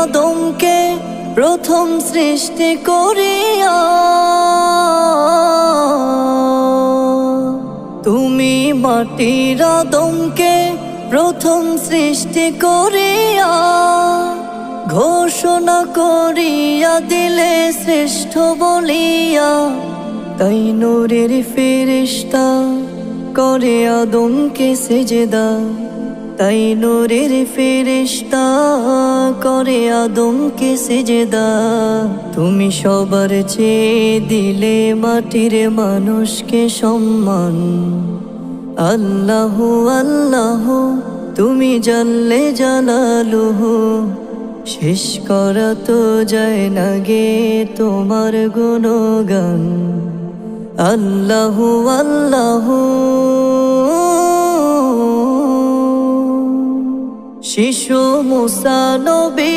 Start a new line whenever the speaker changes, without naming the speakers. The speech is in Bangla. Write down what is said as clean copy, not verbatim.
আদমকে প্রথম সৃষ্টি করিয়া, তুমি মাটির আদমকে প্রথম সৃষ্টি করিয়া, ঘোষণা করিয়া দিলে শ্রেষ্ঠ বলিয়া। তাই নূরের ফেরেশতা করে আদমকে সেজদা, তাই নূরের ফেরেশতা করে আদমকে সেজদা। তুমি সবার চেয়ে দিলে মাটির মানুষকে সম্মান। আল্লাহু আল্লাহু তুমি জানলে জালালুহু, শেষ করা তো যায় না গে তোমার গুণগান। আল্লাহু আল্লাহু শিশু মুসা নবী।